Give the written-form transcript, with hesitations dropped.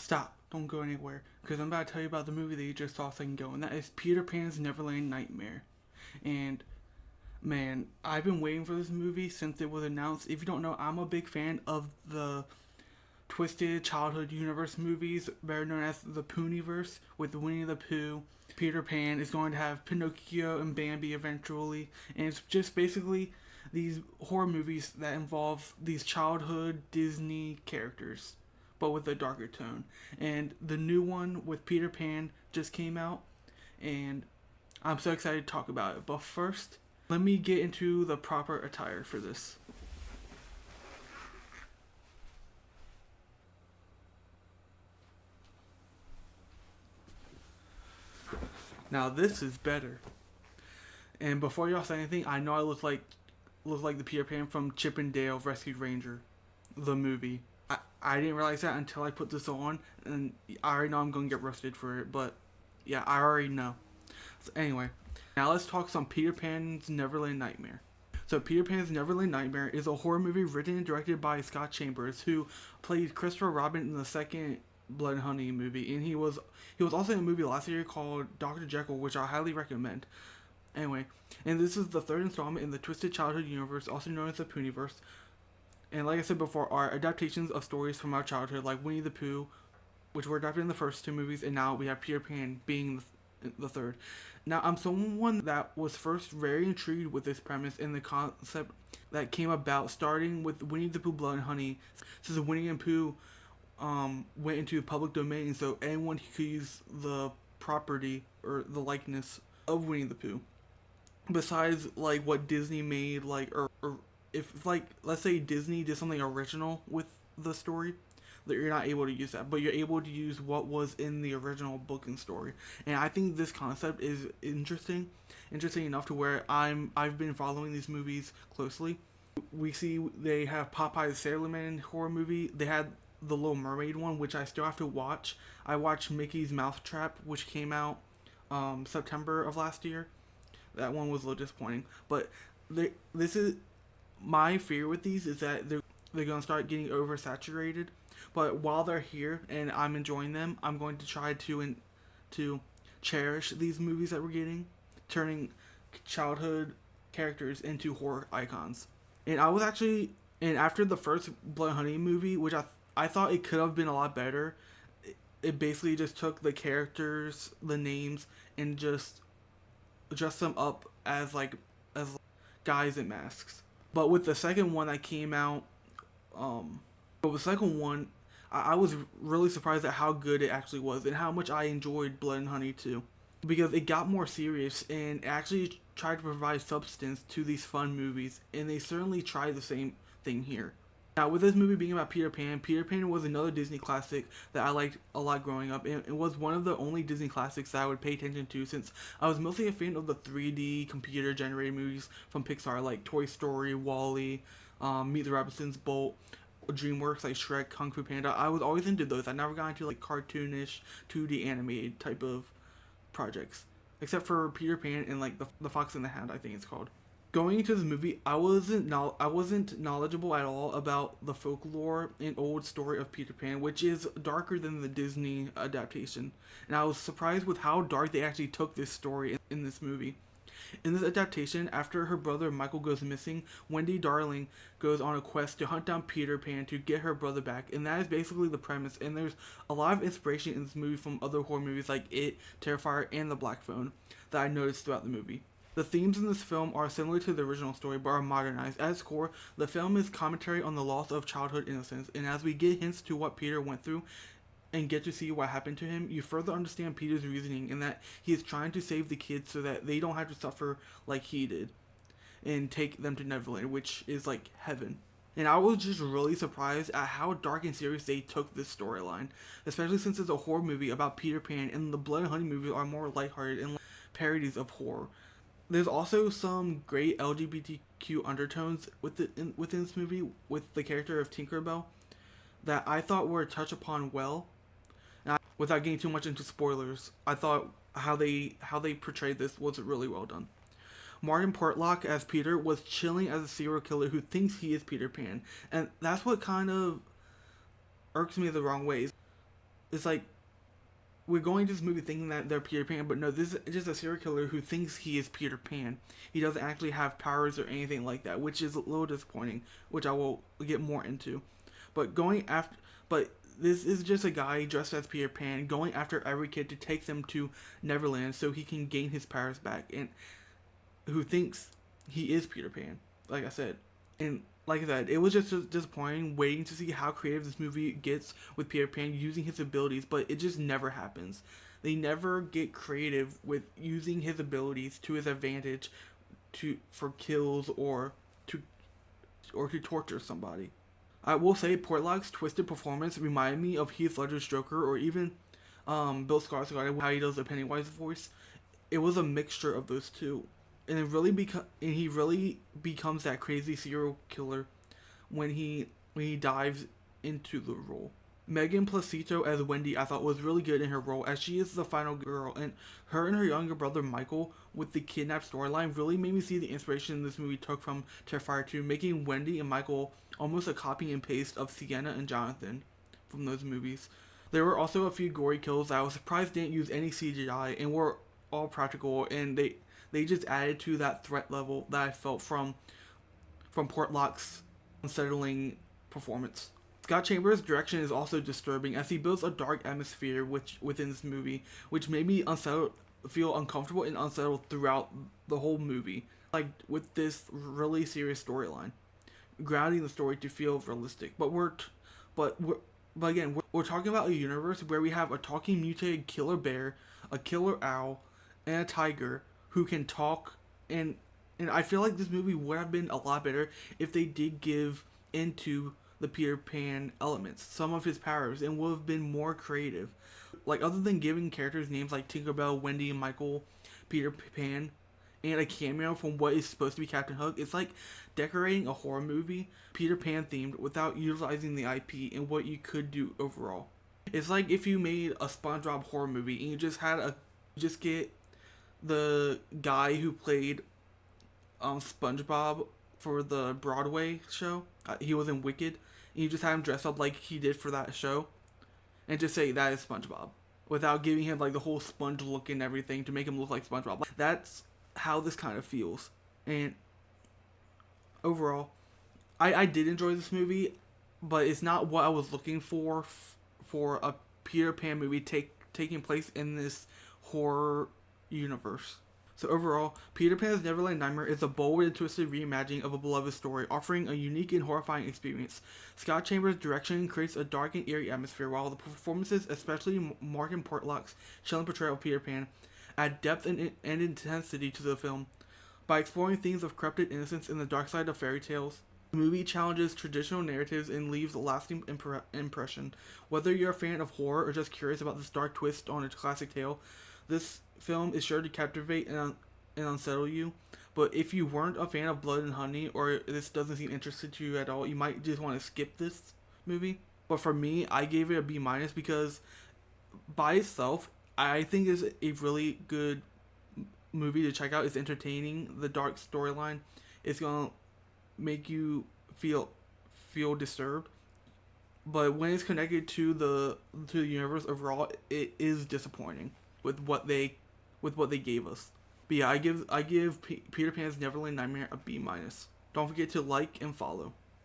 Stop. Don't go anywhere. Because I'm about to tell you about the movie that you just saw a second ago. And that is Peter Pan's Neverland Nightmare. And man, I've been waiting for this movie since it was announced. If you don't know, I'm a big fan of the twisted childhood universe movies, better known as the Poohniverse, with Winnie the Pooh. Peter Pan is going to have Pinocchio and Bambi eventually. And it's just basically these horror movies that involve these childhood Disney characters, but with a darker tone. And the new one with Peter Pan just came out, and I'm so excited to talk about it. But first, let me get into the proper attire for this. Now this is better. And before y'all say anything, I know I look like the Peter Pan from Chip and Dale Rescue Ranger, the movie. I didn't realize that until I put this on, and I already know I'm going to get roasted for it, but yeah, I already know. So anyway, now let's talk some Peter Pan's Neverland Nightmare. So Peter Pan's Neverland Nightmare is a horror movie written and directed by Scott Chambers, who played Christopher Robin in the second Blood and Honey movie, and he was also in a movie last year called Dr. Jekyll, which I highly recommend. Anyway, and this is the third installment in the Twisted Childhood universe, also known as the Poohniverse. And like I said before, are adaptations of stories from our childhood, like Winnie the Pooh, which were adapted in the first two movies, and now we have Peter Pan being the third. Now, I'm someone that was first very intrigued with this premise and the concept that came about, starting with Winnie the Pooh Blood and Honey, since Winnie and Pooh went into public domain, so anyone could use the property or the likeness of Winnie the Pooh. Besides, like, what Disney made, like, or if, like, let's say Disney did something original with the story, that you're not able to use that, but you're able to use what was in the original book and story. And I think this concept is interesting enough to where I've been following these movies closely. We see they have Popeye's Sailor Man horror movie. They had the Little Mermaid one, which I still have to watch. I watched Mickey's Mousetrap, which came out September of last year. That one was a little disappointing, but this is my fear with these is that they're gonna start getting oversaturated. But while they're here and I'm enjoying them, I'm going to try to cherish these movies that we're getting, turning childhood characters into horror icons. And after the first Blood and Honey movie, which I thought it could have been a lot better, it basically just took the characters, the names, and just dressed them up as guys in masks. But with the second one that came out, I was really surprised at how good it actually was and how much I enjoyed Blood and Honey too, because it got more serious and actually tried to provide substance to these fun movies, and they certainly tried the same thing here. Now, with this movie being about Peter Pan was another Disney classic that I liked a lot growing up, and it was one of the only Disney classics that I would pay attention to, since I was mostly a fan of the 3D computer-generated movies from Pixar, like Toy Story, WALL-E, Meet the Robinsons, Bolt, DreamWorks, like Shrek, Kung Fu Panda. I was always into those. I never got into like cartoonish, 2D animated type of projects, except for Peter Pan and like the Fox and the Hound, I think it's called. Going into this movie, I wasn't knowledgeable at all about the folklore and old story of Peter Pan, which is darker than the Disney adaptation. And I was surprised with how dark they actually took this story in this movie. In this adaptation, after her brother Michael goes missing, Wendy Darling goes on a quest to hunt down Peter Pan to get her brother back, and that is basically the premise. And there's a lot of inspiration in this movie from other horror movies like It, Terrifier, and The Black Phone that I noticed throughout the movie. The themes in this film are similar to the original story, but are modernized. At its core, the film is commentary on the loss of childhood innocence, and as we get hints to what Peter went through and get to see what happened to him, you further understand Peter's reasoning in that he is trying to save the kids so that they don't have to suffer like he did and take them to Neverland, which is like heaven. And I was just really surprised at how dark and serious they took this storyline, especially since it's a horror movie about Peter Pan, and the Blood and Honey movies are more lighthearted and parodies of horror. There's also some great LGBTQ undertones within this movie with the character of Tinkerbell that I thought were touched upon well. Without getting too much into spoilers, I thought how they portrayed this was really well done. Martin Portlock as Peter was chilling as a serial killer who thinks he is Peter Pan, and that's what kind of irks me the wrong ways. it's like we're going to this movie thinking that they're Peter Pan, but no, this is just a serial killer who thinks he is Peter Pan. He doesn't actually have powers or anything like that, which is a little disappointing, which I will get more into. But but this is just a guy dressed as Peter Pan going after every kid to take them to Neverland so he can gain his powers back, and who thinks he is Peter Pan, like I said. And like I said, it was just disappointing waiting to see how creative this movie gets with Peter Pan using his abilities, but it just never happens. They never get creative with using his abilities to his advantage for kills to torture somebody. I will say Portlock's twisted performance reminded me of Heath Ledger's Joker, or even Bill Skarsgård, how he does the Pennywise voice. It was a mixture of those two, and he really becomes that crazy serial killer when he dives into the role. Megan Placito as Wendy I thought was really good in her role, as she is the final girl, and her younger brother Michael with the kidnap storyline really made me see the inspiration this movie took from Terrifier 2, making Wendy and Michael almost a copy and paste of Sienna and Jonathan from those movies. There were also a few gory kills that I was surprised didn't use any CGI and were all practical, and they just added to that threat level that I felt from Portlock's unsettling performance. Scott Chambers' direction is also disturbing, as he builds a dark atmosphere within this movie, which made me feel uncomfortable and unsettled throughout the whole movie, like with this really serious storyline, grounding the story to feel realistic. But again, we're talking about a universe where we have a talking mutated killer bear, a killer owl, and a tiger who can talk, and I feel like this movie would have been a lot better if they did give into the Peter Pan elements, some of his powers, and would have been more creative. Like, other than giving characters names like Tinkerbell, Wendy, Michael, Peter Pan, and a cameo from what is supposed to be Captain Hook, it's like decorating a horror movie Peter Pan themed without utilizing the IP and what you could do overall. It's like if you made a SpongeBob horror movie and you just get the guy who played SpongeBob for the Broadway show. He was in Wicked, and you just have him dress up like he did for that show, and just say that is SpongeBob, without giving him like the whole sponge look and everything to make him look like SpongeBob. That's how this kind of feels. And overall, I did enjoy this movie, but it's not what I was looking for a Peter Pan movie taking place in this horror universe. So overall, Peter Pan's Neverland Nightmare is a bold and twisted reimagining of a beloved story, offering a unique and horrifying experience. Scott Chambers' direction creates a dark and eerie atmosphere, while the performances, especially Martin Portlock's chilling portrayal of Peter Pan, add depth and intensity to the film. By exploring themes of corrupted innocence and the dark side of fairy tales, the movie challenges traditional narratives and leaves a lasting impression. Whether you're a fan of horror or just curious about this dark twist on a classic tale, this film is sure to captivate and unsettle you. But if you weren't a fan of Blood and Honey, or this doesn't seem interested to you at all, you might just want to skip this movie. But for me, I gave it a B- because by itself, I think it's a really good movie to check out. It's entertaining. The dark storyline is gonna make you feel disturbed. But when it's connected to the universe overall, it is disappointing with what they gave us. But yeah, I give Peter Pan's Neverland Nightmare a B-. Don't forget to like and follow.